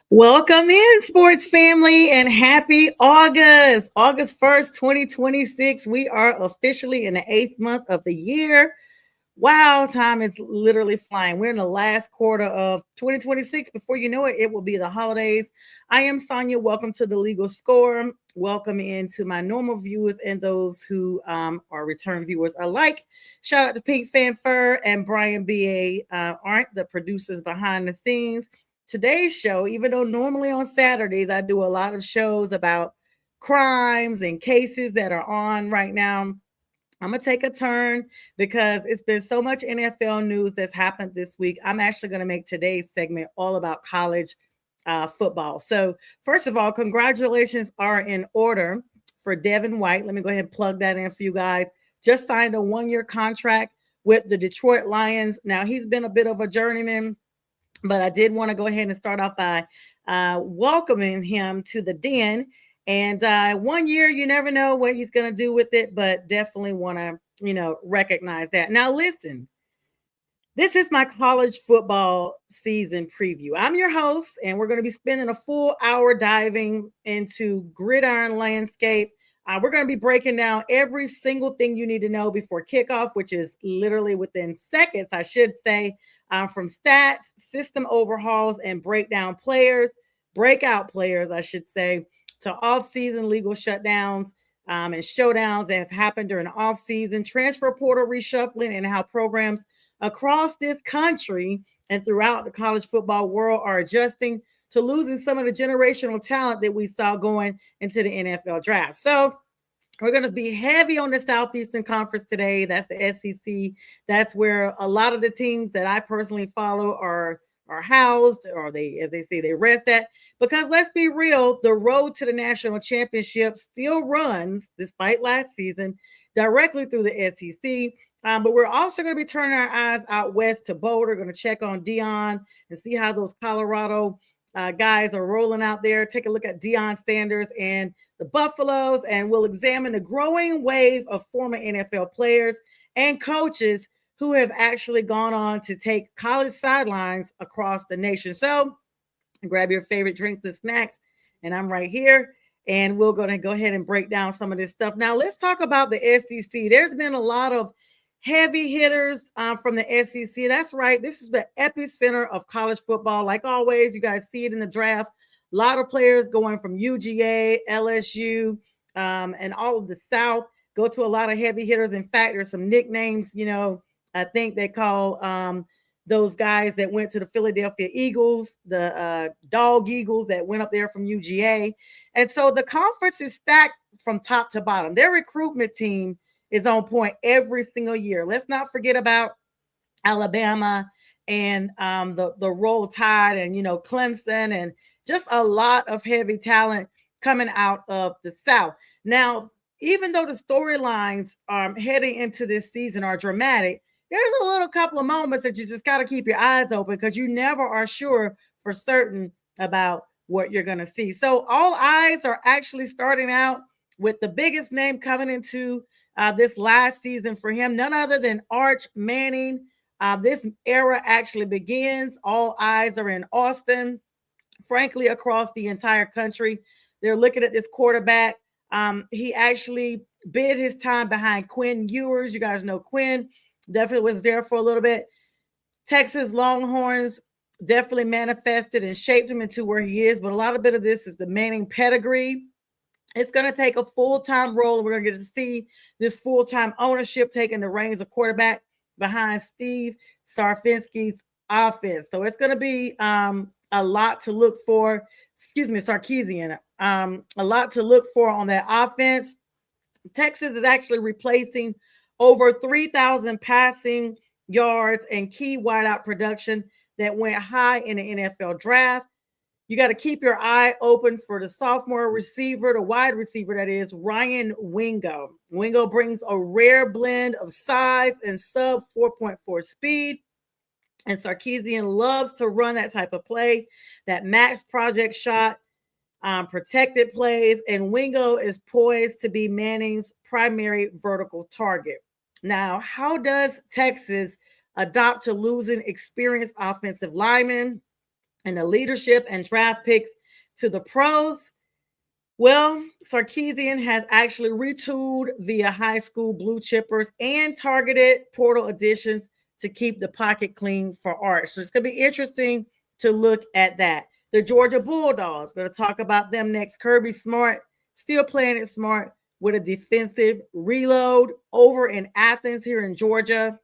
Welcome in, sports family, and happy August. August 1st, 2026. We are officially in the eighth month of the year. Wow, time is literally flying. We're in the last quarter of 2026. Before you know it, it will be the holidays. I am Sonja. Welcome to the Legal Score. Welcome into my normal viewers and those who are return viewers alike. Shout out to Pink Fanfare and Brian B.A. Aren't the producers behind the scenes. Today's show, even though normally on Saturdays I do a lot of shows about crimes and cases that are on right now, I'm going to take a turn because it's been so much NFL news that's happened this week. I'm actually going to make today's segment all about college football. So, first of all, congratulations are in order for Devin White. Let me go ahead and plug that in for you guys. Just signed a 1-year contract with the Detroit Lions. Now, he's been a bit of a journeyman, but I did want to go ahead and start off by welcoming him to the den. And 1 year, you never know what he's going to do with it, but definitely want to, recognize that. Now, listen, this is my college football season preview. I'm your host, and we're going to be spending a full hour diving into gridiron landscape. We're going to be breaking down every single thing you need to know before kickoff, which is literally within seconds, I should say, from stats, system overhauls, and breakdown players, breakout players, I should say, to off-season legal shutdowns and showdowns that have happened during the off-season, transfer portal reshuffling, and how programs across this country and throughout the college football world are adjusting to losing some of the generational talent that we saw going into the NFL draft. So we're going to be heavy on the Southeastern Conference today. That's the SEC. That's where a lot of the teams that I personally follow are housed, or they, as they say, they rest at. Because let's be real, the road to the national championship still runs, despite last season, directly through the SEC. But we're also going to be turning our eyes out west to Boulder. Going to check on Dion and see how those Colorado guys are rolling out there. Take a look at Deion Sanders and the Buffaloes, and we'll examine the growing wave of former NFL players and coaches who have actually gone on to take college sidelines across the nation. So grab your favorite drinks and snacks, and I'm right here. And we're going to go ahead and break down some of this stuff. Now, let's talk about the SEC. There's been a lot of heavy hitters from the SEC. That's right. This is the epicenter of college football. Like always, you guys see it in the draft. A lot of players going from UGA, LSU, and all of the South go to a lot of heavy hitters. In fact, there's some nicknames, I think they call those guys that went to the Philadelphia Eagles, the Dog Eagles that went up there from UGA. And so the conference is stacked from top to bottom. Their recruitment team is on point every single year. Let's not forget about Alabama and the Roll Tide and, Clemson, and just a lot of heavy talent coming out of the South. Now, even though the storylines heading into this season are dramatic, there's a little couple of moments that you just got to keep your eyes open because you never are sure for certain about what you're going to see. So all eyes are actually starting out with the biggest name coming into this last season for him, none other than Arch Manning. This era actually begins. All eyes are in Austin, frankly, across the entire country. They're looking at this quarterback. He actually bid his time behind Quinn Ewers. You guys know Quinn definitely was there for a little bit. Texas Longhorns definitely manifested and shaped him into where he is. But a lot of bit of this is the Manning pedigree. It's going to take a full-time role. We're going to get to see this full-time ownership taking the reins of quarterback behind Steve Sarfinski's offense. So it's going to be a lot to look for. Excuse me, Sarkisian. A lot to look for on that offense. Texas is actually replacing over 3,000 passing yards and key wideout production that went high in the NFL draft. You got to keep your eye open for the sophomore receiver, the wide receiver, that is, Ryan Wingo. Wingo brings a rare blend of size and sub 4.4 speed. And Sarkisian loves to run that type of play, that max project shot, protected plays. And Wingo is poised to be Manning's primary vertical target. Now, how does Texas adopt to losing experienced offensive linemen and the leadership and draft picks to the pros. Well, Sarkeesian has actually retooled via high school blue chippers and targeted portal additions to keep the pocket clean for Art. So it's going to be interesting to look at that. The Georgia Bulldogs, we're going to talk about them next. Kirby Smart, still playing it smart with a defensive reload over in Athens here in Georgia.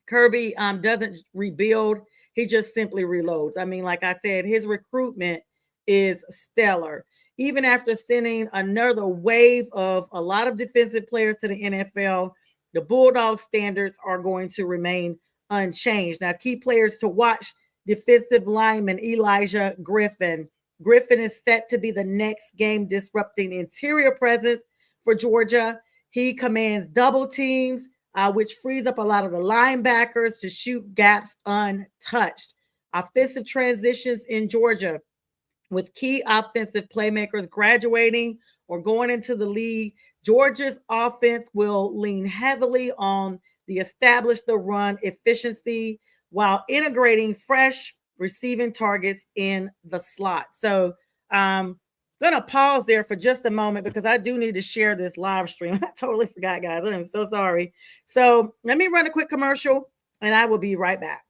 Kirby doesn't rebuild. He just simply reloads. I mean, like I said, his recruitment is stellar. Even after sending another wave of a lot of defensive players to the NFL, the Bulldog standards are going to remain unchanged. Now, key players to watch: defensive lineman Elijah Griffin. Griffin is set to be the next game disrupting interior presence for Georgia. He commands double teams, which frees up a lot of the linebackers to shoot gaps untouched. Offensive transitions in Georgia, with key offensive playmakers graduating or going into the league. Georgia's offense will lean heavily on the establish the run efficiency while integrating fresh receiving targets in the slot. So, gonna pause there for just a moment because I do need to share this live stream. I totally forgot, guys. I'm so sorry. So let me run a quick commercial and I will be right back.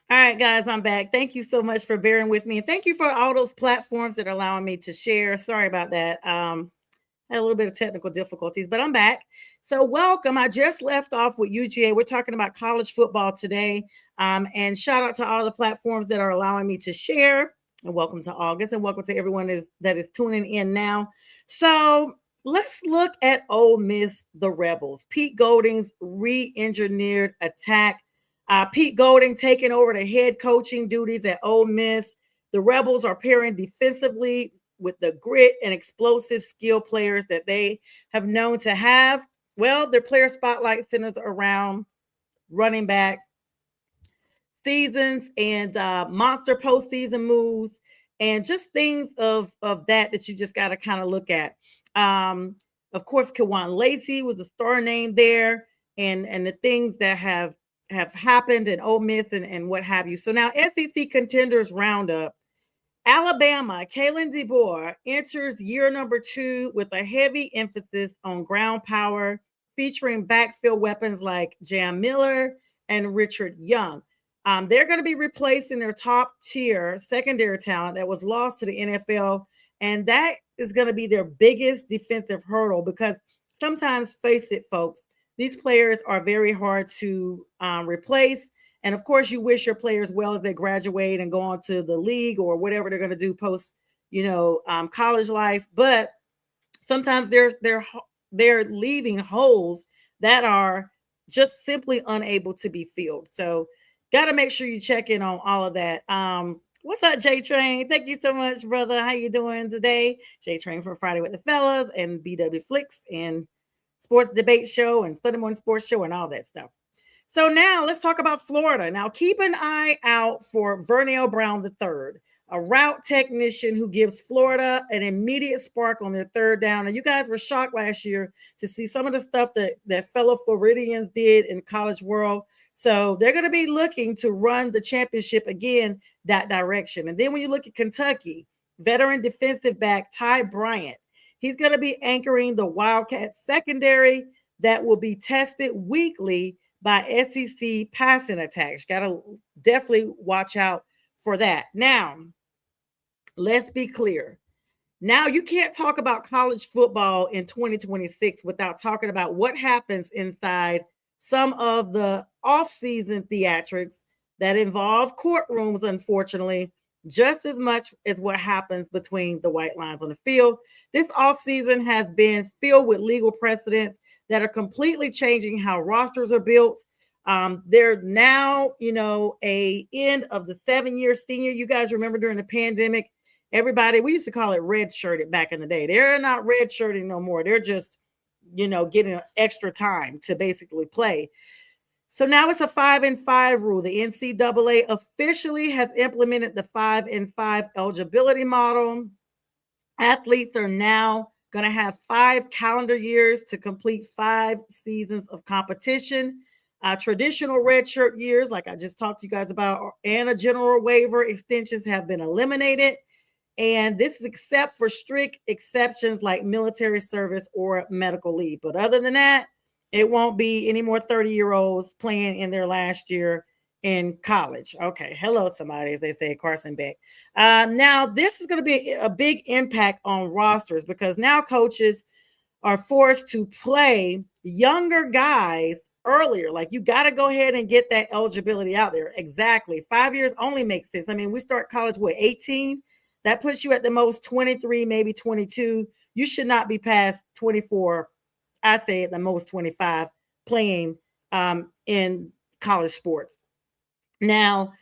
All right, guys, I'm back. Thank you so much for bearing with me. And thank you for all those platforms that are allowing me to share. Sorry about that. Had a little bit of technical difficulties, but I'm back. So, welcome. I just left off with UGA. We're talking about college football today. And shout out to all the platforms that are allowing me to share. And welcome to August, and welcome to everyone that is tuning in now. So, let's look at Ole Miss, the Rebels. Pete Golding's re-engineered attack. Pete Golding taking over the head coaching duties at Ole Miss. The Rebels are pairing defensively with the grit and explosive skill players that they have known to have. Well, their player spotlight centers around running back seasons and monster postseason moves and just things of that you just got to kind of look at. Of course, Kawan Lacey was a star name there, and the things that have happened in Ole Miss and what have you. So now SEC contenders roundup. Alabama, Kalen DeBoer enters year number 2 with a heavy emphasis on ground power, featuring backfield weapons like Jam Miller and Richard Young. They're going to be replacing their top tier secondary talent that was lost to the NFL. And that is going to be their biggest defensive hurdle because sometimes, face it, folks, these players are very hard to replace. And of course, you wish your players well as they graduate and go on to the league or whatever they're going to do post, college life. But sometimes they're leaving holes that are just simply unable to be filled. So, got to make sure you check in on all of that. What's up, J Train? Thank you so much, brother. How you doing today? J Train for Friday with the Fellas and BW Flicks and Sports Debate Show and Sunday Morning Sports Show and all that stuff. So now let's talk about Florida. Now keep an eye out for Vernell Brown III, a route technician who gives Florida an immediate spark on their third down. And you guys were shocked last year to see some of the stuff that fellow Floridians did in college world. So they're going to be looking to run the championship again that direction. And then when you look at Kentucky, veteran defensive back Ty Bryant, he's going to be anchoring the Wildcats secondary that will be tested weekly by SEC passing attacks. Got to definitely watch out for that. Now, let's be clear. Now, you can't talk about college football in 2026 without talking about what happens inside some of the off-season theatrics that involve courtrooms, unfortunately, just as much as what happens between the white lines on the field. This offseason has been filled with legal precedents that are completely changing how rosters are built. They're now, a end of the 7-year senior. You guys remember during the pandemic, everybody, we used to call it red shirted back in the day. They're not red shirting no more. They're just, getting extra time to basically play. So now it's a 5-5 rule. The NCAA officially has implemented the 5-5 eligibility model. Athletes are now going to have 5 calendar years to complete 5 seasons of competition. Traditional redshirt years, like I just talked to you guys about, and a general waiver extensions have been eliminated. And this is except for strict exceptions like military service or medical leave. But other than that, it won't be any more 30-year-olds playing in their last year in college. Okay. Hello, somebody, as they say, Carson Beck. Now, this is going to be a big impact on rosters because now coaches are forced to play younger guys earlier. Like, you got to go ahead and get that eligibility out there. Exactly. 5 years only makes sense. I mean, we start college, 18? That puts you at the most 23, maybe 22. You should not be past 24. I say at the most 25 playing in college sports. Now,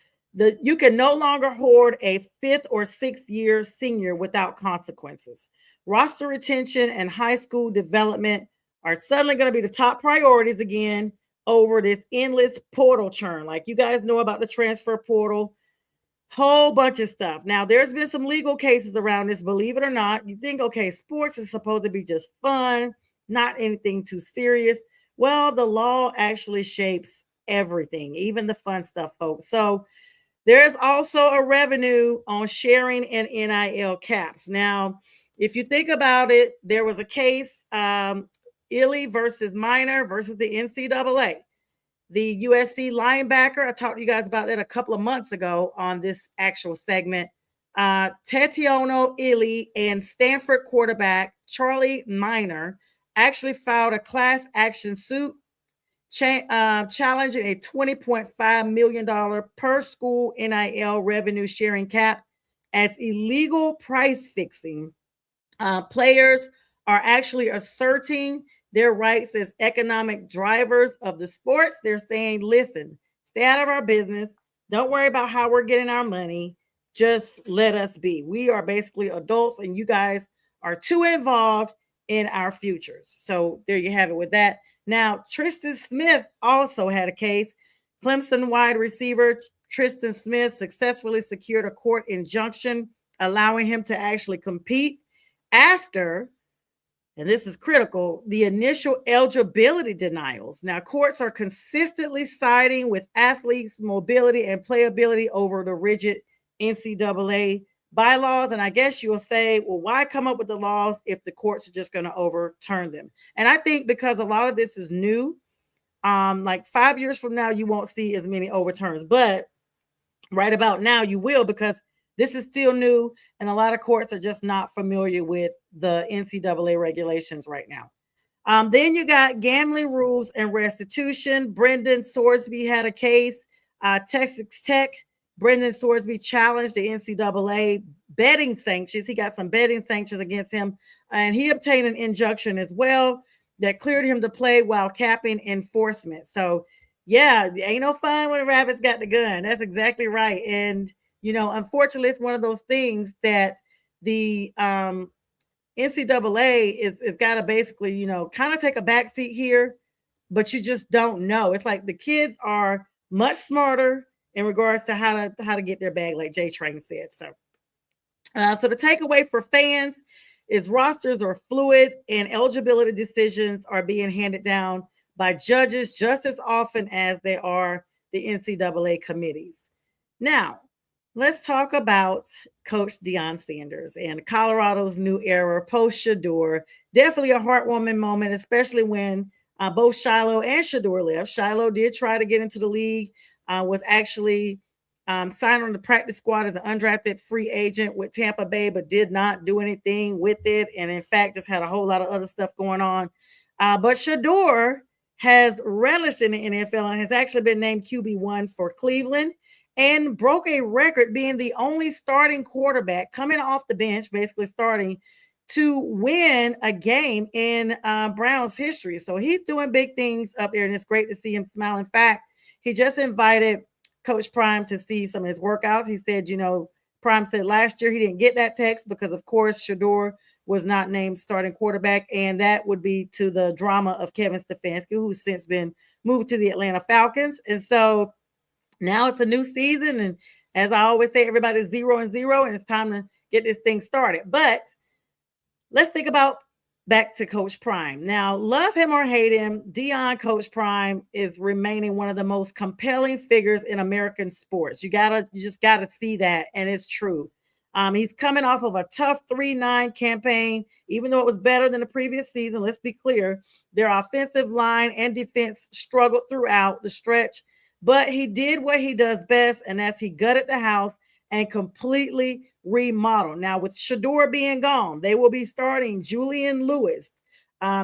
you can no longer hoard a 5th or 6th year senior without consequences. Roster retention and high school development are suddenly going to be the top priorities again over this endless portal churn. Like, you guys know about the transfer portal. Whole bunch of stuff. Now, there's been some legal cases around this, believe it or not. You think, okay, sports is supposed to be just fun, not anything too serious. Well, the law actually shapes everything, even the fun stuff, folks. So there's also a revenue on sharing and NIL caps. Now, if you think about it, there was a case, Illy versus Minor versus the NCAA. The USC linebacker, I talked to you guys about that a couple of months ago on this actual segment. Tatiano Illy and Stanford quarterback Charlie Minor actually filed a class action suit challenging a $20.5 million per school NIL revenue sharing cap as illegal price fixing. Players are actually asserting their rights as economic drivers of the sports. They're saying, listen, stay out of our business. Don't worry about how we're getting our money. Just let us be. We are basically adults and you guys are too involved in our futures. So there you have it with that. Now, Tristan Smith also had a case. Clemson wide receiver Tristan Smith successfully secured a court injunction allowing him to actually compete after, and this is critical, the initial eligibility denials. Now, courts are consistently siding with athletes' mobility and playability over the rigid NCAA bylaws. And I guess you'll say, well, why come up with the laws if the courts are just going to overturn them? And I think because a lot of this is new, like 5 years from now, you won't see as many overturns. But right about now, you will, because this is still new, and a lot of courts are just not familiar with the NCAA regulations right now. Then you got gambling rules and restitution. Brendan Sorsby had a case. Texas Tech, Brendan Sorsby challenged the NCAA betting sanctions. He got some betting sanctions against him, and he obtained an injunction as well that cleared him to play while capping enforcement. So, yeah, ain't no fun when the rabbits got the gun. That's exactly right. And Unfortunately, it's one of those things that the NCAA is got to basically, kind of take a back seat here, but you just don't know. It's like the kids are much smarter in regards to how to get their bag, like Jay Train said. So the takeaway for fans is rosters are fluid and eligibility decisions are being handed down by judges just as often as they are the NCAA committees. Now, let's talk about Coach Deion Sanders and Colorado's new era post Shador. Definitely a heartwarming moment, especially when both Shiloh and Shador left. Shiloh did try to get into the league, was actually signed on the practice squad as an undrafted free agent with Tampa Bay, but did not do anything with it. And in fact, just had a whole lot of other stuff going on. But Shador has relished in the NFL and has actually been named QB1 for Cleveland and broke a record being the only starting quarterback coming off the bench, basically starting to win a game in Browns history. So he's doing big things up there, and it's great to see him smile. In fact, he just invited Coach Prime to see some of his workouts. He said, Prime said last year he didn't get that text because, of course, Shador was not named starting quarterback, and that would be to the drama of Kevin Stefanski, who's since been moved to the Atlanta Falcons. And so now it's a new season, and as I always say, everybody's 0-0, and it's time to get this thing started. But let's think about back to Coach Prime. Now, love him or hate him, Deion Coach Prime is remaining one of the most compelling figures in American sports. You just gotta see that, and it's true. He's coming off of a tough 3-9 campaign, even though it was better than the previous season. Let's be clear, their offensive line and defense struggled throughout the stretch, but he did what he does best, and that's he gutted the house and completely remodeled. Now, with Shador being gone, they will be starting Julian Lewis.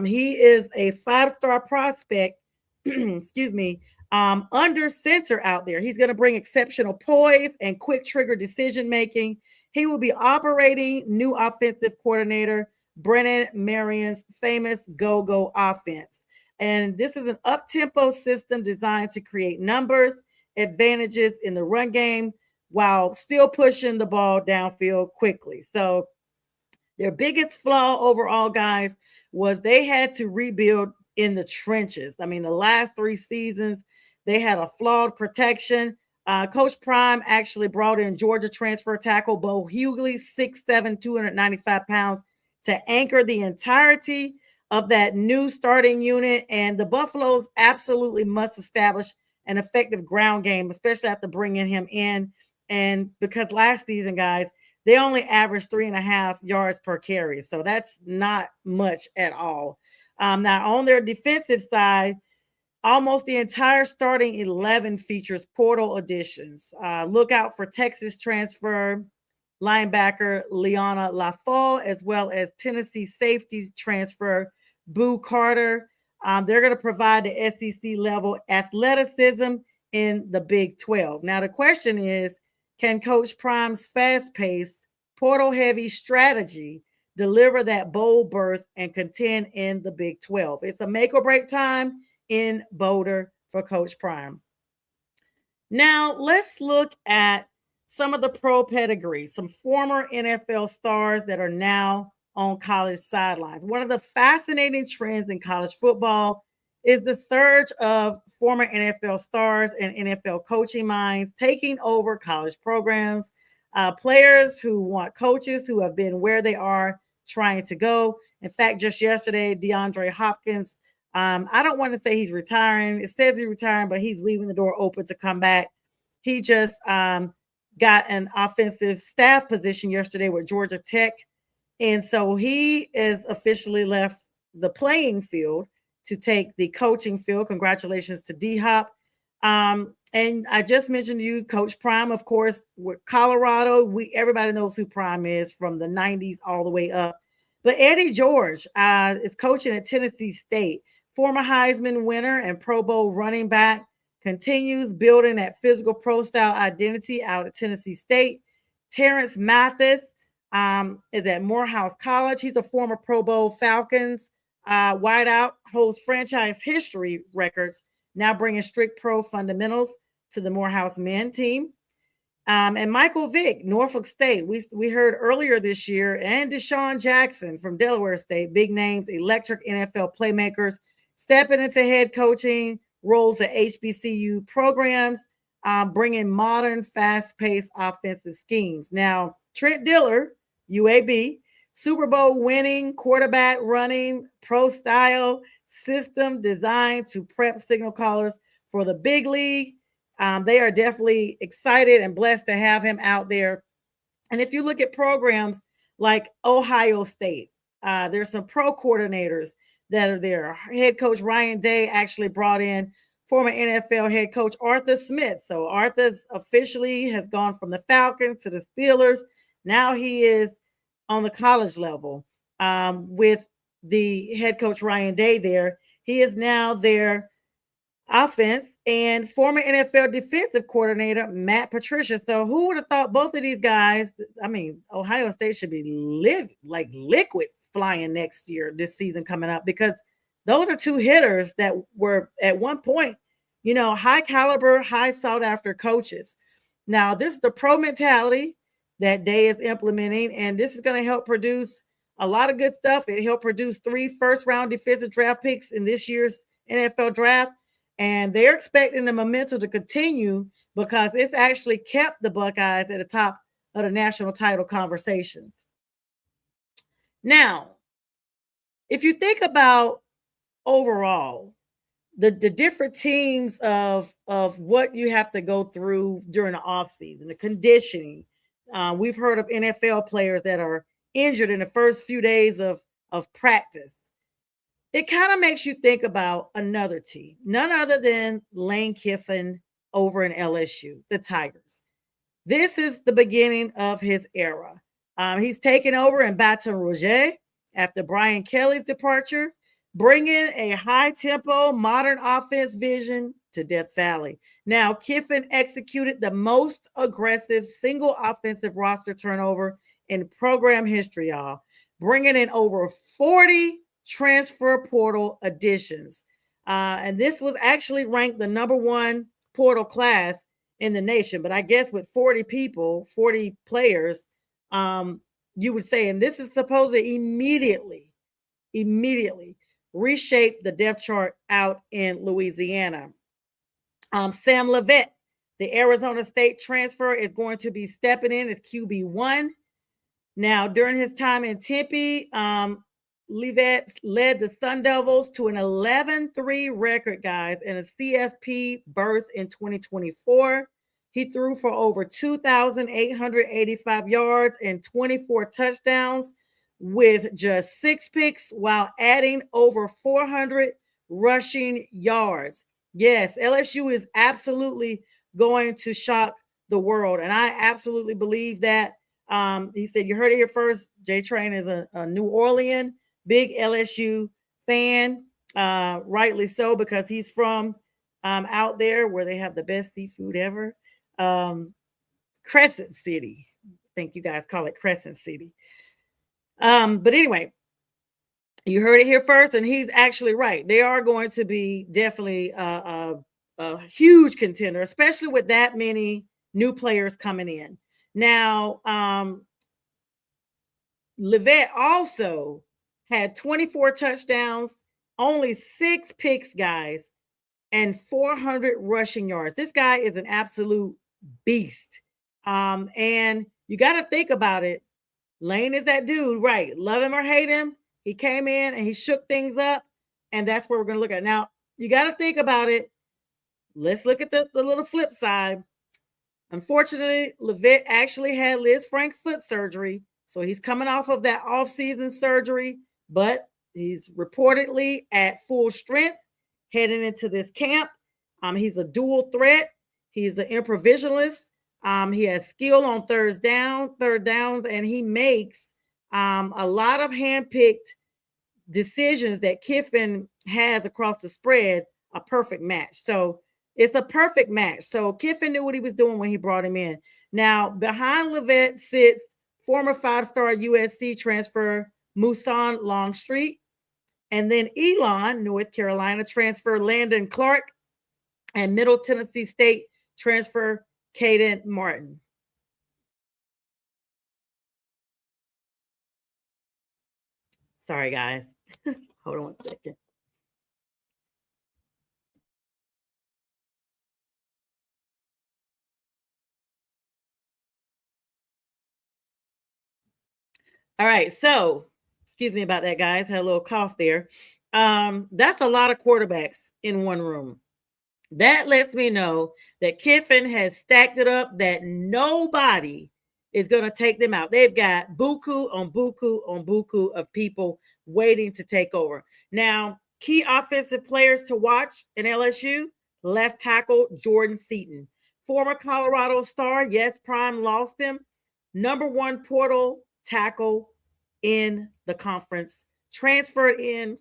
He is a 5-star prospect, excuse me, under center out there. He's going to bring exceptional poise and quick trigger decision making. He will be operating new offensive coordinator Brennan Marion's famous go-go offense. And this is an up-tempo system designed to create numbers, advantages in the run game, while still pushing the ball downfield quickly. So their biggest flaw overall, guys, was they had to rebuild in the trenches. I mean, the last 3 seasons, they had a flawed protection. Coach Prime actually brought in Georgia transfer tackle Bo Hughley, 6'7", 295 pounds, to anchor the entirety of that new starting unit. And the Buffaloes absolutely must establish an effective ground game, especially after bringing him in. And because last season, guys, they only averaged 3.5 yards per carry. So that's not much at all. Now, on their defensive side, almost the entire starting 11 features portal additions. Look out for Texas transfer linebacker Leona LaFoe, as well as Tennessee safeties transfer Boo Carter. They're going to provide the SEC level athleticism in the Big 12. Now, the question is, can Coach Prime's fast-paced, portal-heavy strategy deliver that bold berth and contend in the Big 12? It's a make-or-break time in Boulder for Coach Prime. Now, let's look at some of the pro pedigree, some former NFL stars that are now on college sidelines. One of the fascinating trends in college football is the surge of former NFL stars and NFL coaching minds taking over college programs, players who want coaches who have been where they are trying to go. In fact, just yesterday, DeAndre Hopkins, I don't want to say he's retiring. It says he's retiring, but he's leaving the door open to come back. He just got an offensive staff position yesterday with Georgia Tech. And so he is officially left the playing field to take the coaching field. Congratulations to D-Hop. And I just mentioned to you, Coach Prime, of course, with Colorado. Everybody knows who Prime is from the 90s all the way up. But Eddie George is coaching at Tennessee State. Former Heisman winner and Pro Bowl running back, continues building that physical pro style identity out at Tennessee State. Terrence Mathis is at Morehouse College. He's a former Pro Bowl Falcons wideout, holds franchise history records, now bringing strict pro fundamentals to the Morehouse men team. And Michael Vick, Norfolk State. We heard earlier this year, and Deshaun Jackson from Delaware State, big names, electric NFL playmakers, stepping into head coaching roles at HBCU programs, bringing modern, fast-paced offensive schemes. Now, Trent Diller, UAB, Super Bowl winning, quarterback running, pro style system designed to prep signal callers for the big league. They are definitely excited and blessed to have him out there. And if you look at programs like Ohio State, there's some pro coordinators that are there. Head coach Ryan Day actually brought in former NFL head coach Arthur Smith. So Arthur's officially has gone from the Falcons to the Steelers. Now he is on the college level with the head coach Ryan Day there. He is now their offense and former NFL defensive coordinator Matt Patricia. So who would have thought both of these guys? I mean, Ohio State should be like liquid flying next year, this season coming up, because those are two hitters that were at one point, high caliber, high sought after coaches. Now, this is the pro mentality that Day is implementing, and this is going to help produce a lot of good stuff. It helped produce 3 first-round defensive draft picks in this year's NFL draft, and they're expecting the momentum to continue because it's actually kept the Buckeyes at the top of the national title conversations. Now, if you think about overall the different teams of what you have to go through during the offseason, the conditioning. We've heard of NFL players that are injured in the first few days of practice. It kind of makes you think about another team, none other than Lane Kiffin over in LSU, the Tigers. This is the beginning of his era. He's taken over in Baton Rouge after Brian Kelly's departure, bringing a high-tempo, modern offense vision to Death Valley. Now, Kiffin executed the most aggressive single offensive roster turnover in program history, y'all, bringing in over 40 transfer portal additions. And this was actually ranked the number 1 portal class in the nation. But I guess with 40 people, 40 players, you would say, and this is supposed to immediately reshape the depth chart out in Louisiana. Sam Levitt, the Arizona State transfer, is going to be stepping in as QB1. Now, during his time in Tempe, Levitt led the Sun Devils to an 11-3 record, guys, and a CFP berth in 2024. He threw for over 2,885 yards and 24 touchdowns with just 6 picks while adding over 400 rushing yards. Yes, LSU is absolutely going to shock the world, and I absolutely believe that. He said, you heard it here first. J Train is a New Orleans big LSU fan, rightly so, because he's from out there where they have the best seafood ever. Crescent City. I think you guys call it Crescent City. But anyway, you heard it here first, and he's actually right. They are going to be definitely a huge contender, especially with that many new players coming in. Now, Levitt also had 24 touchdowns, only 6 picks, guys, and 400 rushing yards. This guy is an absolute beast. And you got to think about it. Lane is that dude, right? Love him or hate him. He came in and he shook things up, and that's where we're going to look at it. Now, you got to think about it. Let's look at the little flip side. Unfortunately, Levitt actually had Liz Frank foot surgery, so he's coming off of that off-season surgery, but he's reportedly at full strength heading into this camp. He's a dual threat. He's an improvisationalist. He has skill on third downs, and he makes a lot of hand-picked decisions that Kiffin has across the spread a perfect match. So it's a perfect match. So Kiffin knew what he was doing when he brought him in. Now, behind Levitt sits former 5-star USC transfer Musan Longstreet, and then Elon, North Carolina transfer Landon Clark, and Middle Tennessee State transfer Caden Martin. Sorry, guys. Hold on 1 second. All right. So, excuse me about that, guys. Had a little cough there. That's a lot of quarterbacks in one room. That lets me know that Kiffin has stacked it up that nobody is going to take them out. They've got buku on buku on buku of people waiting to take over. Now, key offensive players to watch in LSU: left tackle Jordan Seaton, former Colorado star. Yes, Prime lost him. Number one portal tackle in the conference, transferred in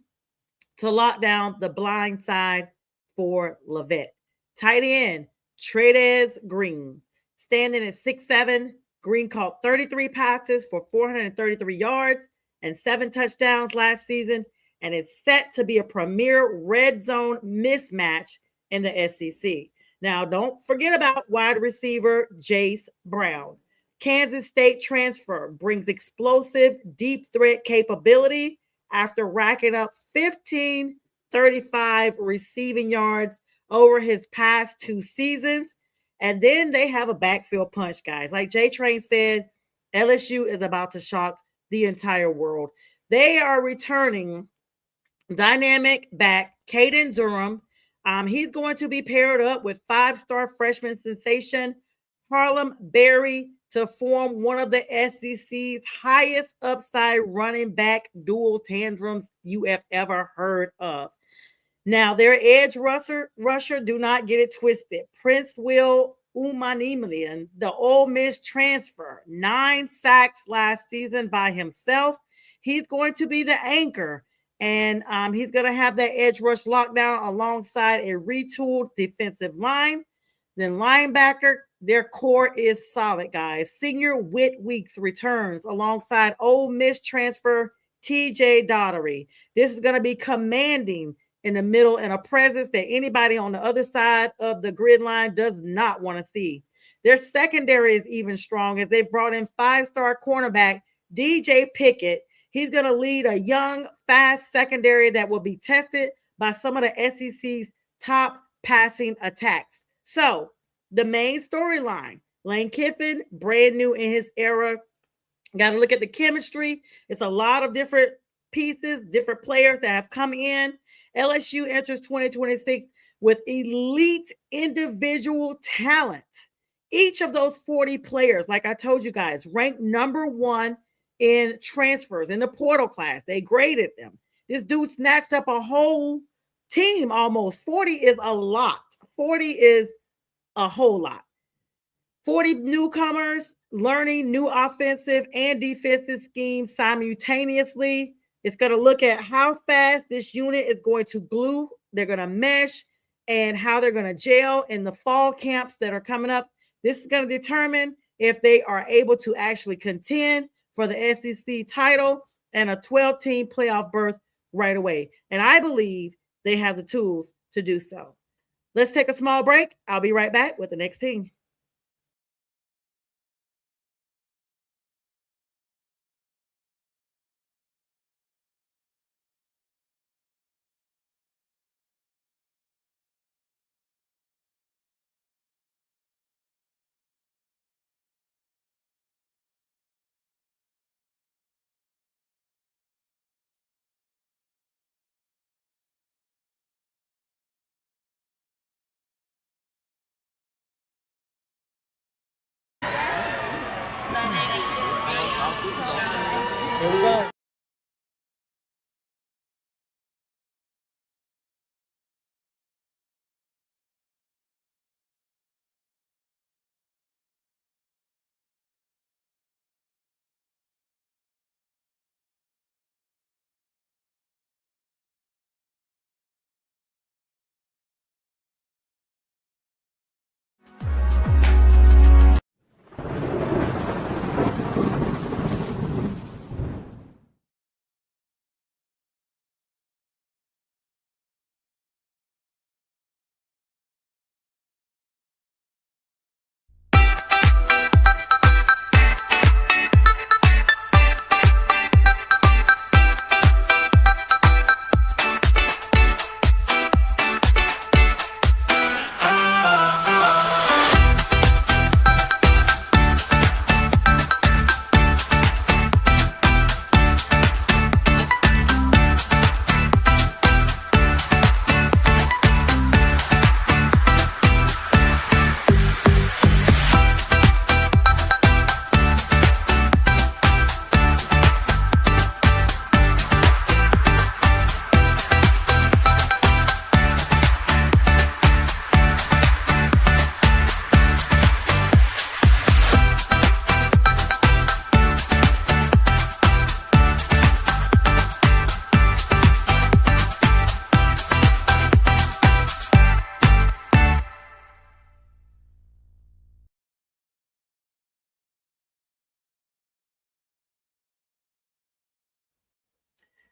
to lock down the blind side for Levitt. Tight end, Tradez Green, standing at 6'7". Green caught 33 passes for 433 yards and 7 touchdowns last season, and is set to be a premier red zone mismatch in the SEC. Now, don't forget about wide receiver Jace Brown. Kansas State transfer brings explosive deep threat capability after racking up 1535 receiving yards over his past 2 seasons. And then they have a backfield punch, guys. Like J Train said, LSU is about to shock the entire world. They are returning dynamic back Caden Durham. He's going to be paired up with 5-star freshman sensation Harlem Berry to form one of the SEC's highest upside running back dual tandems you have ever heard of. Now, their edge rusher, do not get it twisted. Prince Will Umanimilian, the Ole Miss transfer, 9 sacks last season by himself. He's going to be the anchor, and he's going to have that edge rush lockdown alongside a retooled defensive line. Then linebacker, their core is solid, guys. Senior Whit Weeks returns alongside Ole Miss transfer TJ Daughtery. This is going to be commanding in the middle and a presence that anybody on the other side of the grid line does not want to see. Their secondary is even strong as they've brought in 5-star cornerback DJ Pickett. He's going to lead a young, fast secondary that will be tested by some of the SEC's top passing attacks. So, the main storyline, Lane Kiffin, brand new in his era. Got to look at the chemistry. It's a lot of different pieces, different players that have come in. LSU enters 2026 with elite individual talent. Each of those 40 players, like I told you guys, ranked number 1 in transfers in the portal class. They graded them. This dude snatched up a whole team almost. 40 is a lot. 40 is a whole lot. 40 newcomers learning new offensive and defensive schemes simultaneously. It's going to look at how fast this unit is going to glue, they're going to mesh, and how they're going to gel in the fall camps that are coming up. This is going to determine if they are able to actually contend for the SEC title and a 12-team playoff berth right away. And I believe they have the tools to do so. Let's take a small break. I'll be right back with the next team. Here we go.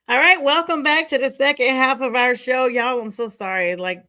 All right, welcome back to the second half of our show, y'all. I'm so sorry. Like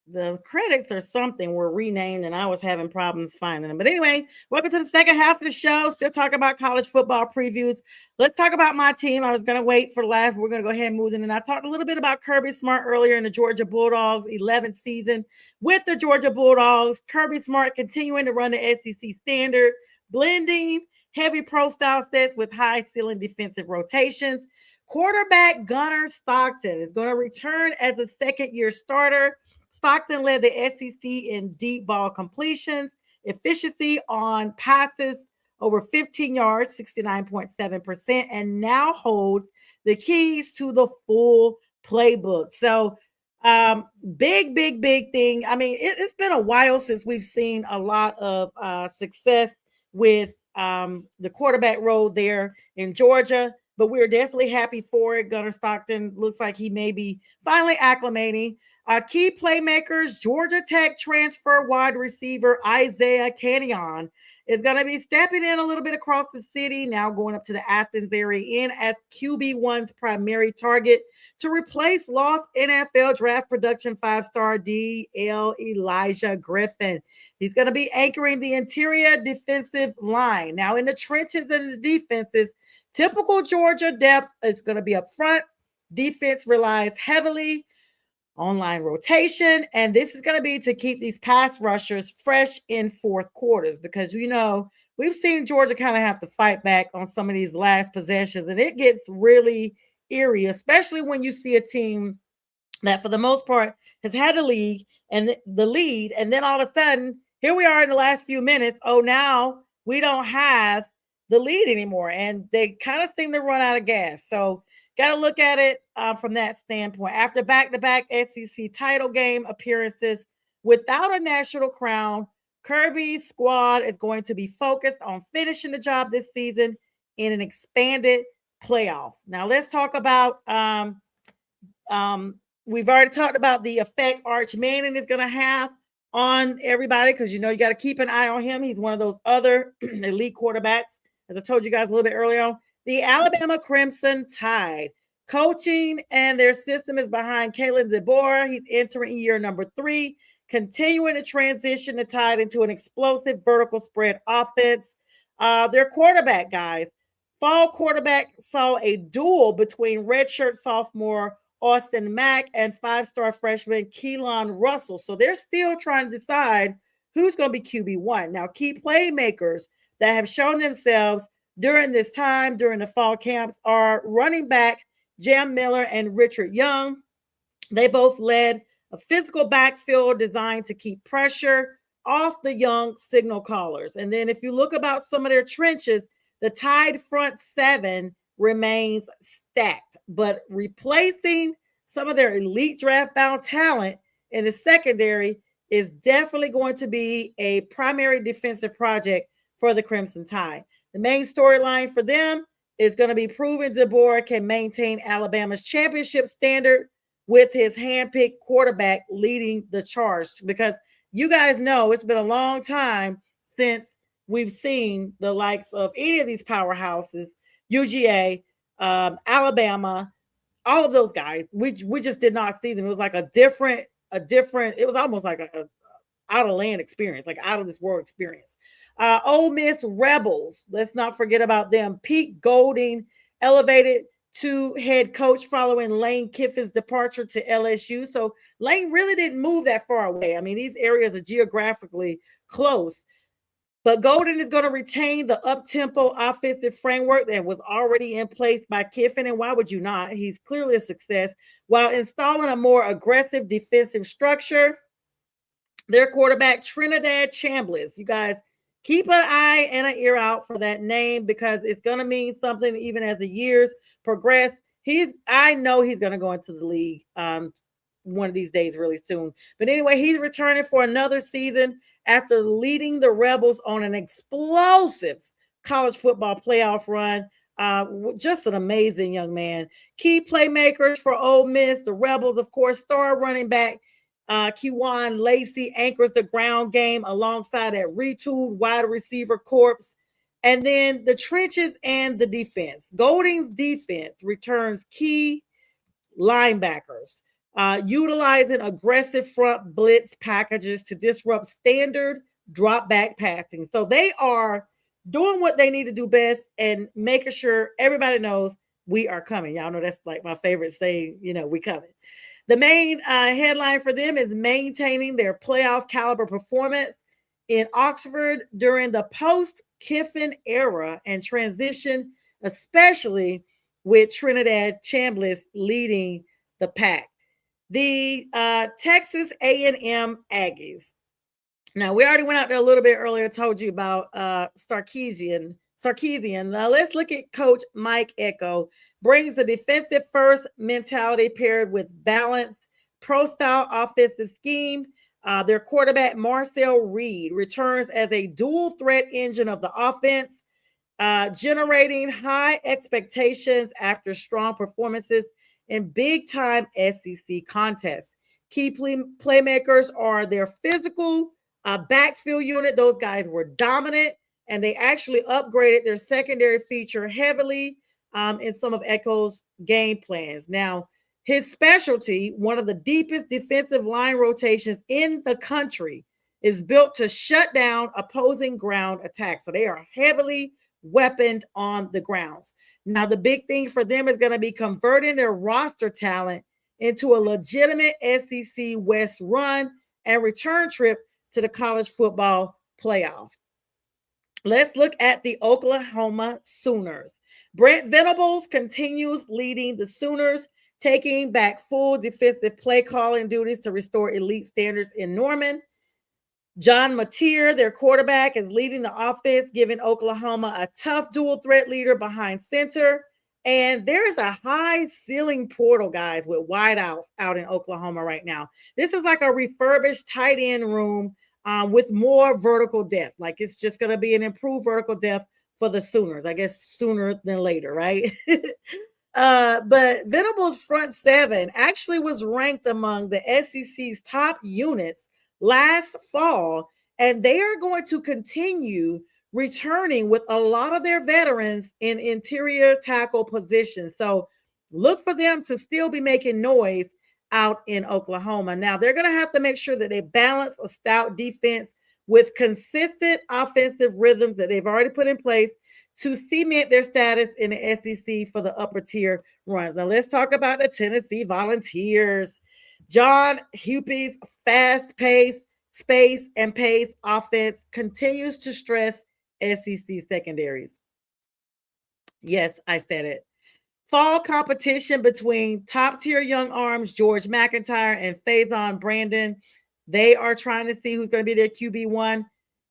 the credits or something were renamed, and I was having problems finding them. But anyway, welcome to the second half of the show. Still talking about college football previews. Let's talk about my team. I was going to wait for last. We're going to go ahead and move in. And I talked a little bit about Kirby Smart earlier in the Georgia Bulldogs 11th season with the Georgia Bulldogs. Kirby Smart continuing to run the SEC standard, blending heavy pro style sets with high ceiling defensive rotations. Quarterback Gunnar Stockton is going to return as a second-year starter. Stockton led the SEC in deep ball completions, efficiency on passes over 15 yards, 69.7%, and now holds the keys to the full playbook. So, big thing. I mean, it's been a while since we've seen a lot of success with the quarterback role there in Georgia, but we're definitely happy for it. Gunnar Stockton looks like he may be finally acclimating. Key playmakers, Georgia Tech transfer wide receiver Isaiah Canyon is going to be stepping in a little bit across the city, now going up to the Athens area in as QB1's primary target to replace lost NFL draft production five-star DL Elijah Griffin. He's going to be anchoring the interior defensive line. Now, in the trenches and the defenses, typical Georgia depth is going to be up front. Defense relies heavily on line rotation, and this is going to be to keep these pass rushers fresh in fourth quarters because, we've seen Georgia kind of have to fight back on some of these last possessions, and it gets really eerie, especially when you see a team that for the most part has had a lead and the lead, and then all of a sudden, here we are in the last few minutes. Oh, now we don't have the lead anymore, and they kind of seem to run out of gas. So, got to look at it from that standpoint. After back-to-back SEC title game appearances without a national crown, Kirby's squad is going to be focused on finishing the job this season in an expanded playoff. Now, let's talk about we've already talked about the effect Arch Manning is going to have on everybody because you got to keep an eye on him. He's one of those other elite quarterbacks, as I told you guys a little bit earlier on. The Alabama Crimson Tide coaching and their system is behind Kalen DeBoer. He's entering year number 3, continuing to transition the Tide into an explosive vertical spread offense. Their quarterback, guys, fall quarterback saw a duel between redshirt sophomore Austin Mack and five-star freshman Keelan Russell. So they're still trying to decide who's going to be QB1. Now, key playmakers that have shown themselves during this time, during the fall camps, are running back Jam Miller and Richard Young. They both led a physical backfield designed to keep pressure off the young signal callers. And then if you look about some of their trenches, the Tide front 7 remains stacked, but replacing some of their elite draft bound talent in the secondary is definitely going to be a primary defensive project for the Crimson Tide. The main storyline for them is going to be proving DeBoer can maintain Alabama's championship standard with his handpicked quarterback leading the charge, because you guys know it's been a long time since we've seen the likes of any of these powerhouses, UGA, Alabama, all of those guys. We just did not see them. It was like a different. It was almost like a out of land experience, like out of this world experience. Ole Miss Rebels. Let's not forget about them. Pete Golding elevated to head coach following Lane Kiffin's departure to LSU. So Lane really didn't move that far away. I mean, these areas are geographically close. But Golden is going to retain the up-tempo offensive framework that was already in place by Kiffin. And why would you not? He's clearly a success. While installing a more aggressive defensive structure, their quarterback, Trinidad Chambliss. You guys keep an eye and an ear out for that name because it's going to mean something even as the years progress. I know he's going to go into the league one of these days really soon. But anyway, he's returning for another season after leading the Rebels on an explosive college football playoff run. Just an amazing young man. Key playmakers for Ole Miss, the Rebels, of course, star running back Kewan Lacey anchors the ground game alongside that retooled wide receiver corps. And then the trenches and the defense. Golding's defense returns key linebackers, utilizing aggressive front blitz packages to disrupt standard drop back passing. So they are doing what they need to do best and making sure everybody knows we are coming. Y'all know that's like my favorite saying, we coming. The main headline for them is maintaining their playoff caliber performance in Oxford during the post Kiffin era and transition, especially with Trinidad Chambliss leading the pack. The Texas A&M Aggies. Now, we already went out there a little bit earlier, told you about Sarkisian. Now, let's look at Coach Mike Echo. Brings a defensive first mentality paired with balanced pro-style offensive scheme. Their quarterback, Marcel Reed, returns as a dual threat engine of the offense, generating high expectations after strong performances in big-time SEC contests. Key playmakers are their physical backfield unit. Those guys were dominant, and they actually upgraded their secondary feature heavily in some of Echo's game plans. Now, his specialty, one of the deepest defensive line rotations in the country, is built to shut down opposing ground attacks. So they are heavily weaponed on the grounds. Now, the big thing for them is going to be converting their roster talent into a legitimate SEC West run and return trip to the college football playoff. Let's look at the Oklahoma Sooners. Brent Venables continues leading the Sooners, taking back full defensive play calling duties to restore elite standards in Norman. John Mateer, their quarterback, is leading the offense, giving Oklahoma a tough dual threat leader behind center. And there is a high ceiling portal, guys, with wideouts out in Oklahoma right now. This is like a refurbished tight end room with more vertical depth. Like it's just going to be an improved vertical depth for the Sooners, I guess sooner than later, right? But Venables' front seven actually was ranked among the SEC's top units last fall, and they are going to continue returning with a lot of their veterans in interior tackle positions. So look for them to still be making noise out in Oklahoma. Now, they're going to have to make sure that they balance a stout defense with consistent offensive rhythms that they've already put in place to cement their status in the SEC for the upper tier runs. Now, let's talk about the Tennessee Volunteers. John Hupy's fast-paced, space, and pace offense continues to stress SEC secondaries. Yes, I said it. Fall competition between top-tier young arms George McIntyre and Faison Brandon. They are trying to see who's going to be their QB1.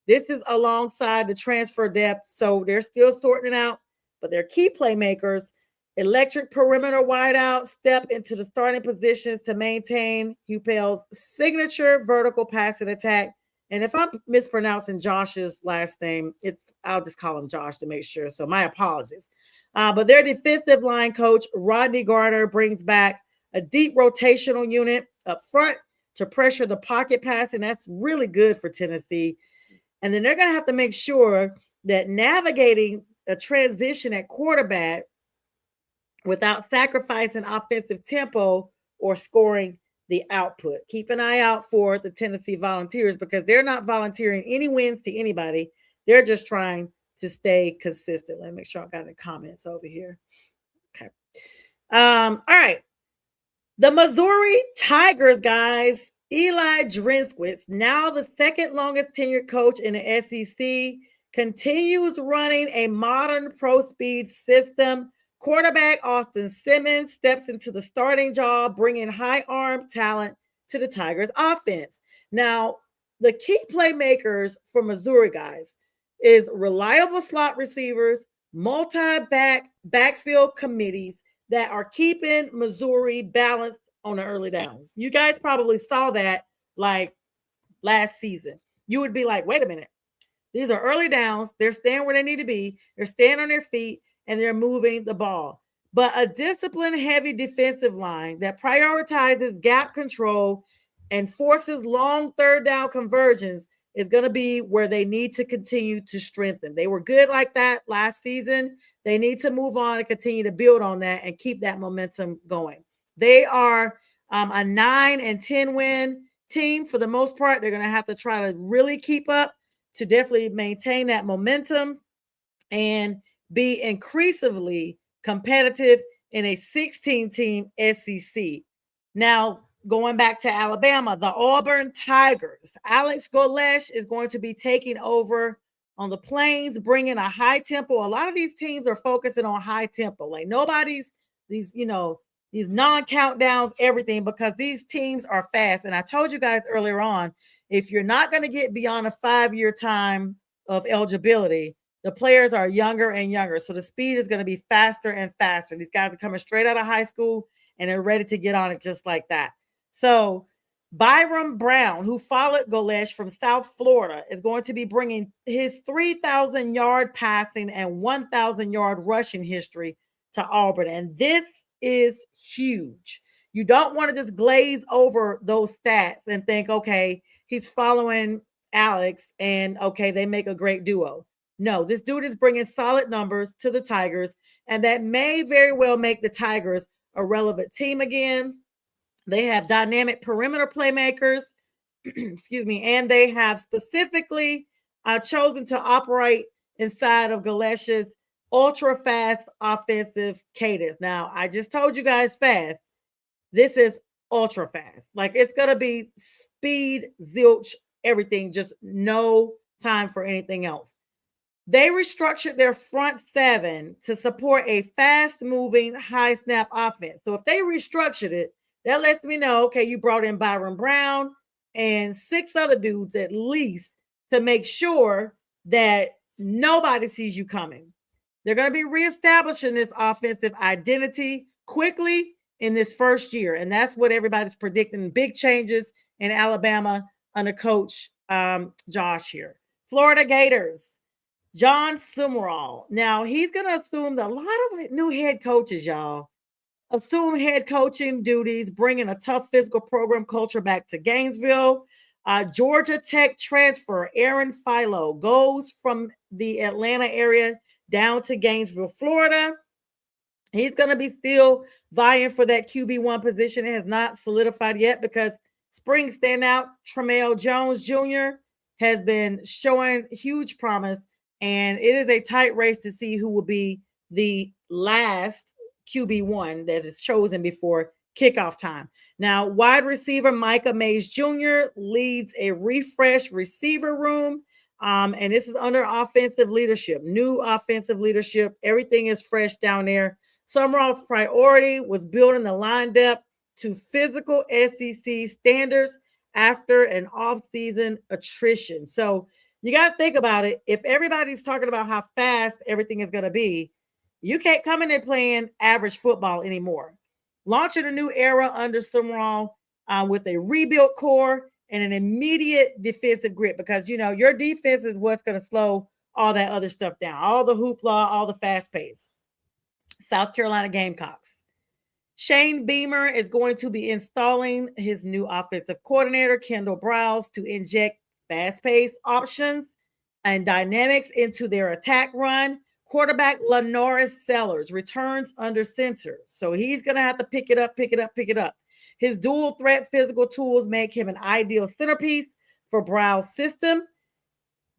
This is alongside the transfer depth, so they're still sorting it out. But their key playmakers, electric perimeter wideout, step into the starting positions to maintain Hupel's signature vertical passing attack. And if I'm mispronouncing Josh's last name, I'll just call him Josh to make sure. So my apologies. But their defensive line coach, Rodney Garner, brings back a deep rotational unit up front to pressure the pocket pass, and that's really good for Tennessee. And then they're going to have to make sure that navigating a transition at quarterback without sacrificing offensive tempo or scoring the output. Keep an eye out for the Tennessee Volunteers because they're not volunteering any wins to anybody. They're just trying to stay consistent. Let me make sure I got the comments over here. Okay. All right. The Missouri Tigers, guys. Eli Drinkwitz, now the second longest tenured coach in the SEC, continues running a modern pro speed system. Quarterback Austin Simmons steps into the starting job, bringing high arm talent to the Tigers offense. Now, the key playmakers for Missouri, guys, is reliable slot receivers, backfield committees that are keeping Missouri balanced on the early downs. You guys probably saw that like last season. You would be like, wait a minute. These are early downs. They're staying where they need to be. They're staying on their feet and they're moving the ball. But a disciplined, heavy defensive line that prioritizes gap control and forces long third down conversions is going to be where they need to continue to strengthen. They were good like that last season. They need to move on and continue to build on that and keep that momentum going. They are a 9 and 10 win team for the most part. They're going to have to try to really keep up to definitely maintain that momentum and be increasingly competitive in a 16 team SEC. Now, going back to Alabama, the Auburn Tigers. Alex Golesh is going to be taking over on the Plains, bringing a high tempo. A lot of these teams are focusing on high tempo. Like nobody's these non-countdowns, everything, because these teams are fast. And I told you guys earlier on, if you're not going to get beyond a 5-year time of eligibility, the players are younger and younger. So the speed is going to be faster and faster. These guys are coming straight out of high school and they're ready to get on it just like that. So Byron Brown, who followed Golesh from South Florida, is going to be bringing his 3,000-yard passing and 1,000-yard rushing history to Auburn. And this is huge. You don't want to just glaze over those stats and think, okay, he's following Alex and okay, they make a great duo. No, this dude is bringing solid numbers to the Tigers, and that may very well make the Tigers a relevant team again. They have dynamic perimeter playmakers, excuse me, and they have specifically chosen to operate inside of Galesh's ultra fast offensive cadence. Now, I just told you guys fast. This is ultra fast. Like it's going to be speed, zilch, everything, just no time for anything else. They restructured their front seven to support a fast-moving, high-snap offense. So if they restructured it, that lets me know, okay, you brought in Byron Brown and 6 other dudes at least to make sure that nobody sees you coming. They're going to be reestablishing this offensive identity quickly in this first year, and that's what everybody's predicting. Big changes in Alabama under Coach Josh here. Florida Gators. John Summerall. Now, he's going to assume a lot of new head coaches, y'all, assume head coaching duties, bringing a tough physical program culture back to Gainesville. Georgia Tech transfer Aaron Philo goes from the Atlanta area down to Gainesville, Florida. He's going to be still vying for that QB1 position. It has not solidified yet because spring standout Tramel Jones Jr. has been showing huge promise. And it is a tight race to see who will be the last QB1 that is chosen before kickoff time. Now, wide receiver Micah Mays Jr. leads a refreshed receiver room. And this is under offensive leadership, new offensive leadership. Everything is fresh down there. Summerall's priority was building the line depth to physical SEC standards after an off-season attrition. So you got to think about it. If everybody's talking about how fast everything is going to be, you can't come in and playing average football anymore. Launching a new era under Summerall with a rebuilt core and an immediate defensive grip because, you know, your defense is what's going to slow all that other stuff down, all the hoopla, all the fast pace. South Carolina Gamecocks. Shane Beamer is going to be installing his new offensive coordinator, Kendall Browse, to inject fast-paced options and dynamics into their attack run. Quarterback Lenoris Sellers returns under censor. So he's going to have to pick it up. His dual threat physical tools make him an ideal centerpiece for Brow's system.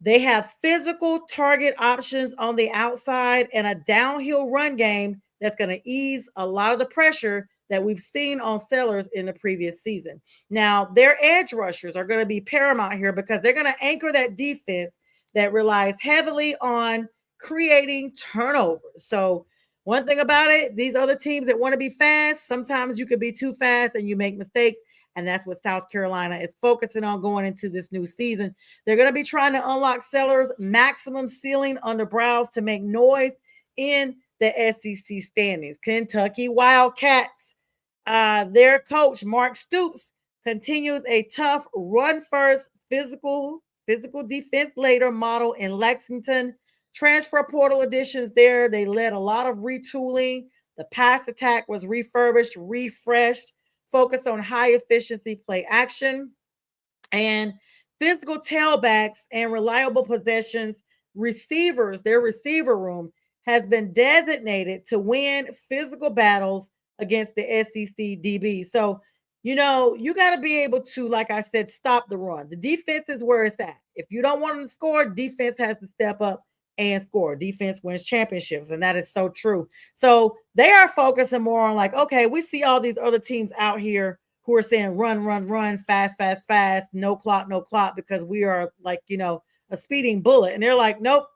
They have physical target options on the outside and a downhill run game that's going to ease a lot of the pressure that we've seen on Sellers in the previous season. Now, their edge rushers are going to be paramount here because they're going to anchor that defense that relies heavily on creating turnovers. So one thing about it, these other teams that want to be fast, sometimes you could be too fast and you make mistakes. And that's what South Carolina is focusing on going into this new season. They're going to be trying to unlock Sellers' maximum ceiling under Browse to make noise in the SEC standings. Kentucky Wildcats. Their coach, Mark Stoops, continues a tough run-first, physical defense later model in Lexington. Transfer portal additions there. They led a lot of retooling. The pass attack was refurbished, refreshed, focused on high efficiency play action, and physical tailbacks and reliable possessions. Receivers, their receiver room has been designated to win physical battles against the SEC DB. So, you got to be able to, like I said, stop the run. The defense is where it's at. If you don't want them to score, defense has to step up and score. Defense wins championships, and that is so true. So they are focusing more on like, okay, we see all these other teams out here who are saying run, run, run, fast, fast, fast, no clock, no clock, because we are like, a speeding bullet. And they're like, nope,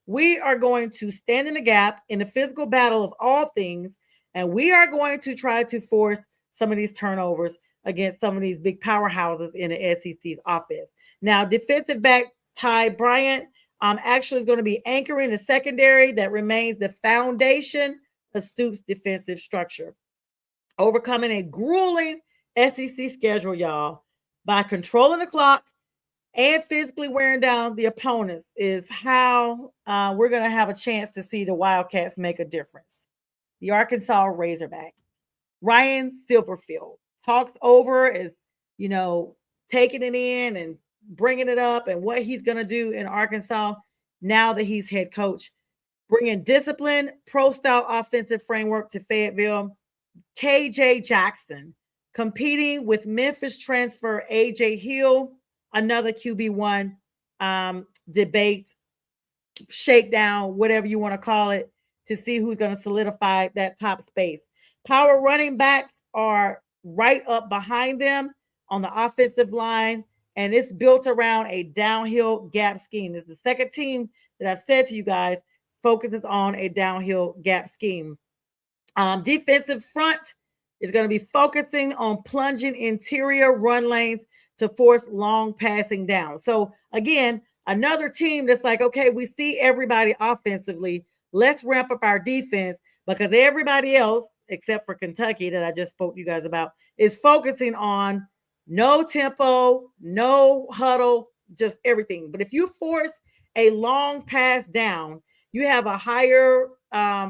we are going to stand in the gap in the physical battle of all things, and we are going to try to force some of these turnovers against some of these big powerhouses in the SEC's offense. Now, defensive back Ty Bryant actually is going to be anchoring the secondary that remains the foundation of Stoops' defensive structure. Overcoming a grueling SEC schedule, y'all, by controlling the clock and physically wearing down the opponents is how we're going to have a chance to see the Wildcats make a difference. The Arkansas Razorbacks. Ryan Silverfield talks over as, taking it in and bringing it up and what he's going to do in Arkansas now that he's head coach. Bringing discipline, pro-style offensive framework to Fayetteville. KJ Jackson competing with Memphis transfer AJ Hill, another QB1 debate, shakedown, whatever you want to call it, to see who's going to solidify that top space. Power running backs are right up behind them on the offensive line, and it's built around a downhill gap scheme. It's the second team that I've said to you guys focuses on a downhill gap scheme. Defensive front is going to be focusing on plunging interior run lanes to force long passing down. So again, another team that's like, okay, we see everybody offensively. Let's ramp up our defense, because everybody else, except for Kentucky that I just spoke to you guys about, is focusing on no tempo, no huddle, just everything. But if you force a long pass down, you have a higher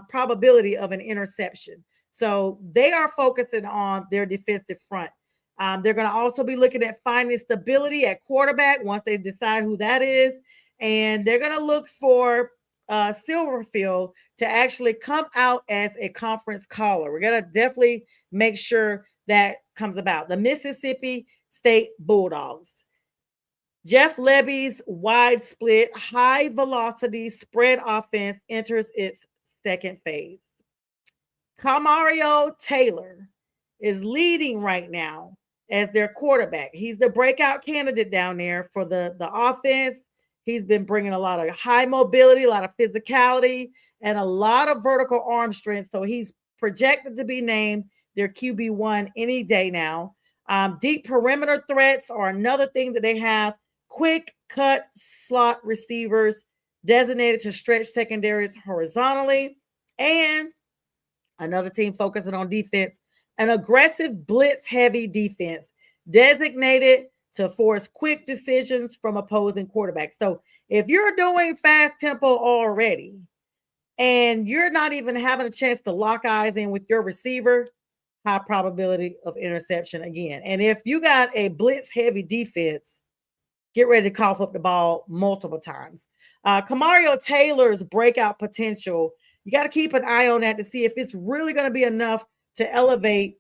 probability of an interception. So they are focusing on their defensive front. They're going to also be looking at finding stability at quarterback once they decide who that is. And they're going to look for Silverfield to actually come out as a conference caller. We're going to definitely make sure that comes about. The Mississippi State Bulldogs. Jeff Levy's wide split, high velocity spread offense enters its second phase. Kamario Taylor is leading right now as their quarterback. He's the breakout candidate down there for the offense. He's been bringing a lot of high mobility, a lot of physicality, and a lot of vertical arm strength. So he's projected to be named their QB1 any day now. Deep perimeter threats are another thing that they have. Quick cut slot receivers designated to stretch secondaries horizontally. And another team focusing on defense, an aggressive blitz-heavy defense designated to force quick decisions from opposing quarterbacks. So if you're doing fast tempo already and you're not even having a chance to lock eyes in with your receiver, high probability of interception again. And if you got a blitz-heavy defense, get ready to cough up the ball multiple times. Kamario Taylor's breakout potential, you got to keep an eye on that to see if it's really going to be enough to elevate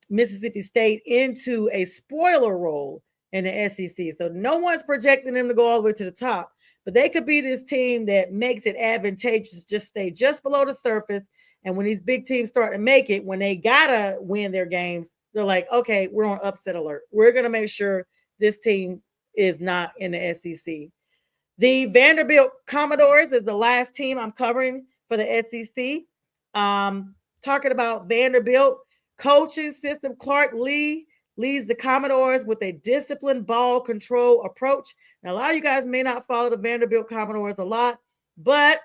Mississippi State into a spoiler role in the SEC. So no one's projecting them to go all the way to the top, but they could be this team that makes it advantageous, just stay just below the surface. And when these big teams start to make it, when they got to win their games, they're like, okay, we're on upset alert. We're going to make sure this team is not in the SEC. The Vanderbilt Commodores is the last team I'm covering for the SEC. Talking about Vanderbilt, coaching system, Clark Lee leads the Commodores with a disciplined ball control approach. Now, a lot of you guys may not follow the Vanderbilt Commodores a lot, but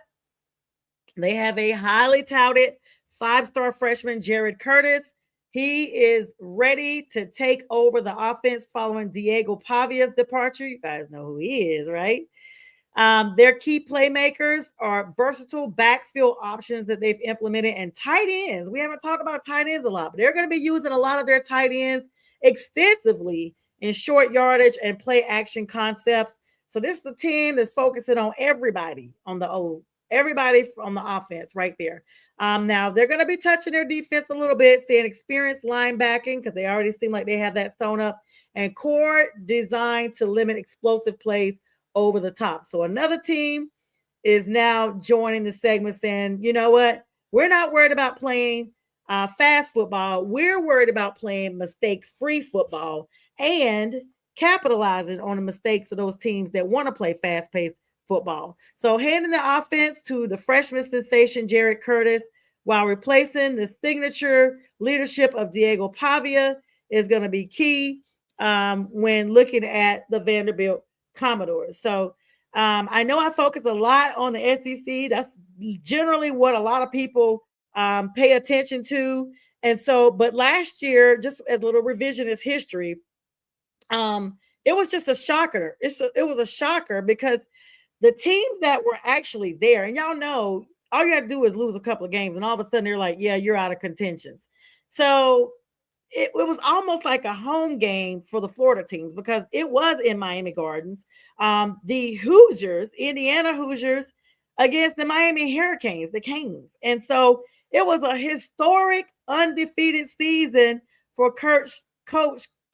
they have a highly touted 5-star freshman, Jared Curtis. He is ready to take over the offense following Diego Pavia's departure. You guys know who he is, right? Their key playmakers are versatile backfield options that they've implemented, and tight ends. We haven't talked about tight ends a lot, but they're going to be using a lot of their tight ends extensively in short yardage and play action concepts. So this is a team that's focusing on everybody on the Everybody on the offense right there. Now they're going to be touching their defense a little bit, seeing experienced linebacking because they already seem like they have that sewn up, and core designed to limit explosive plays over the top. So another team is now joining the segment saying, you know what? We're not worried about playing fast football. We're worried about playing mistake free football and capitalizing on the mistakes of those teams that want to play fast paced football. So, handing the offense to the freshman sensation, Jared Curtis, while replacing the signature leadership of Diego Pavia, is going to be key when looking at the Vanderbilt Commodores. So, I know I focus a lot on the SEC. That's generally what a lot of people pay attention to. And so, but last year, just as a little revisionist history, it was just a shocker. It was a shocker because the teams that were actually there, and y'all know, all you got to do is lose a couple of games, and all of a sudden they're like, yeah, you're out of contentions. So it was almost like a home game for the Florida teams because it was in Miami Gardens. The Hoosiers, Indiana Hoosiers, against the Miami Hurricanes, the Canes. And so it was a historic undefeated season for Coach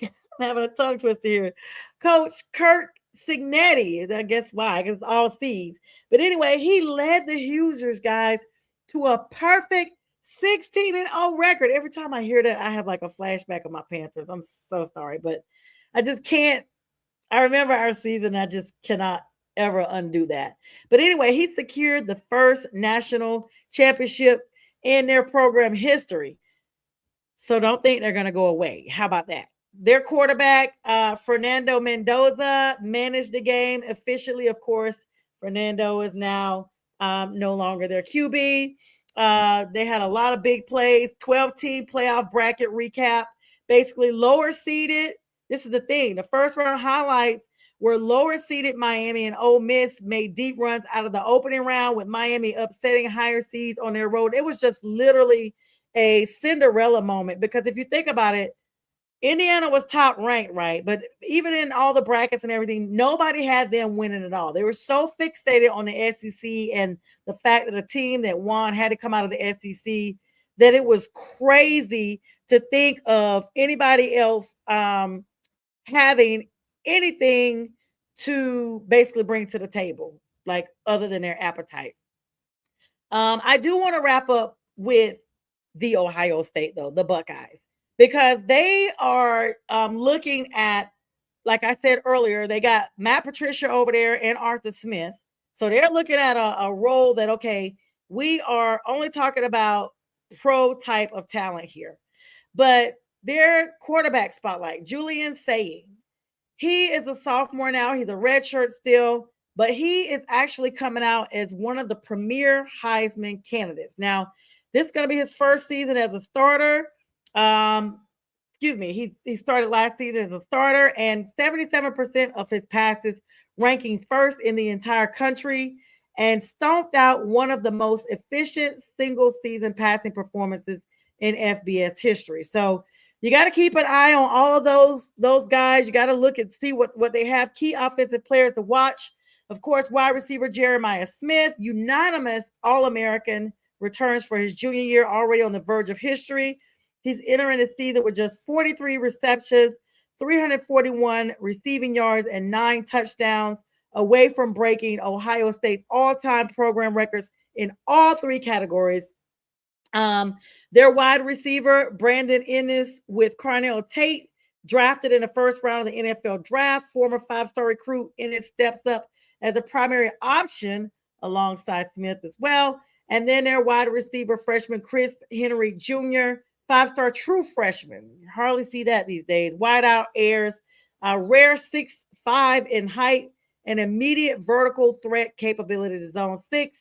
I'm having a tongue twister here. Coach Kirk Signetti. I guess why? Because it's all C's. But anyway, he led the Hoosiers, guys, to a perfect 16-0 record. Every time I hear that, I have like a flashback of my Panthers. I'm so sorry, but I just can't. I remember our season. I just cannot ever undo that. But anyway, he secured the first national championship in their program history. So don't think they're going to go away. How about that? Their quarterback, Fernando Mendoza, managed the game efficiently. Of course, Fernando is now no longer their QB. They had a lot of big plays, 12-team playoff bracket recap, basically lower seeded. This is the thing. The first round highlights were lower seeded Miami and Ole Miss made deep runs out of the opening round with Miami upsetting higher seeds on their road. It was just literally a Cinderella moment because if you think about it, Indiana was top ranked, right? But even in all the brackets and everything, nobody had them winning at all. They were so fixated on the SEC and the fact that a team that won had to come out of the SEC that it was crazy to think of anybody else having anything to basically bring to the table, like other than their appetite. I do want to wrap up with the Ohio State, though, the Buckeyes, because they are looking at, like I said earlier, they got Matt Patricia over there and Arthur Smith. So they're looking at a role that, okay, we are only talking about pro type of talent here. But their quarterback spotlight, Julian Saying, he is a sophomore now. He's a redshirt still, but he is actually coming out as one of the premier Heisman candidates. Now, this is going to be his first season as a starter. He started last season as a starter, and 77% of his passes, ranking first in the entire country, and stomped out one of the most efficient single season passing performances in FBS history. So you got to keep an eye on all of those guys. You got to look and see what they have. Key offensive players to watch. Of course, wide receiver Jeremiah Smith, unanimous All-American, returns for his junior year, already on the verge of history. He's entering the season with just 43 receptions, 341 receiving yards, and 9 touchdowns, away from breaking Ohio State's all-time program records in all 3 categories. Their wide receiver, Brandon Ennis with Carnell Tate, drafted in the first round of the NFL draft, former 5-star recruit. Ennis steps up as a primary option alongside Smith as well. And then their wide receiver, freshman Chris Henry Jr., 5-star true freshman. Hardly see that these days. Wideout airs, rare 6'5" in height, and immediate vertical threat capability to zone 6.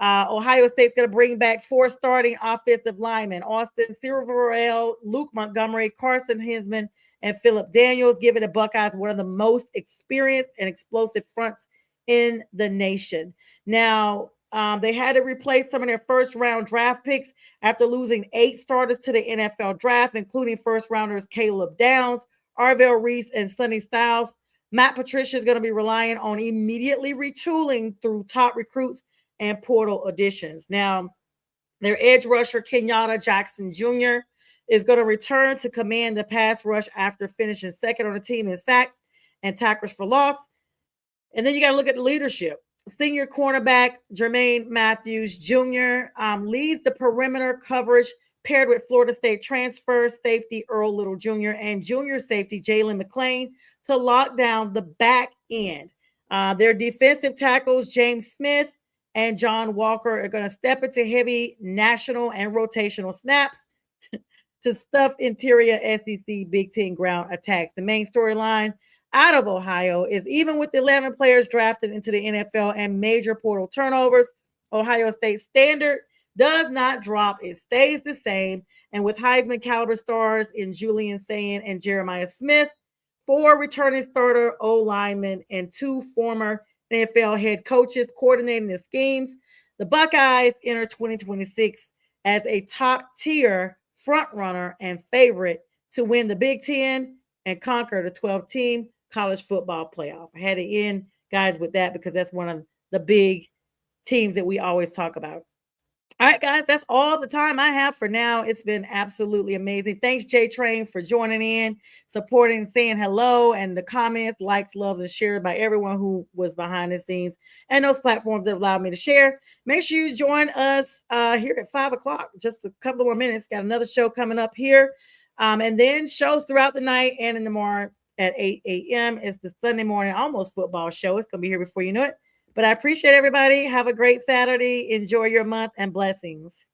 Ohio State's going to bring back 4 starting offensive linemen: Austin Silverell, Luke Montgomery, Carson Hinsman, and Philip Daniels, giving the Buckeyes one of the most experienced and explosive fronts in the nation. Now, they had to replace some of their first-round draft picks after losing 8 starters to the NFL draft, including first-rounders Caleb Downs, Arvell Reese, and Sonny Styles. Matt Patricia is going to be relying on immediately retooling through top recruits and portal additions. Now, their edge rusher, Kenyatta Jackson Jr., is going to return to command the pass rush after finishing second on the team in sacks and tackles for loss. And then you got to look at the leadership. Senior cornerback Jermaine Matthews Jr. Leads the perimeter coverage, paired with Florida State transfer safety Earl Little Jr. and junior safety Jalen McClain to lock down the back end. Their defensive tackles, James Smith and John Walker, are going to step into heavy national and rotational snaps to stuff interior SEC Big Ten ground attacks. The main storyline out of Ohio is even with 11 players drafted into the NFL and major portal turnovers, Ohio State's standard does not drop. It stays the same. And with Heisman caliber stars in Julian Sayin and Jeremiah Smith, 4 returning starter O linemen, and 2 former NFL head coaches coordinating the schemes, the Buckeyes enter 2026 as a top tier front runner and favorite to win the Big Ten and conquer the 12-team college football playoff. I had to end, guys, with that because that's one of the big teams that we always talk about. All right, guys, that's all the time I have for now. It's been absolutely amazing. Thanks, J Train, for joining in, supporting, saying hello, and the comments, likes, loves, and shared by everyone who was behind the scenes and those platforms that allowed me to share. Make sure you join us here at 5 o'clock. Just a couple more minutes. Got another show coming up here. And then shows throughout the night and in the morning at 8 a.m. It's the Sunday morning almost football show. It's going to be here before you know it. But I appreciate everybody. Have a great Saturday. Enjoy your month and blessings.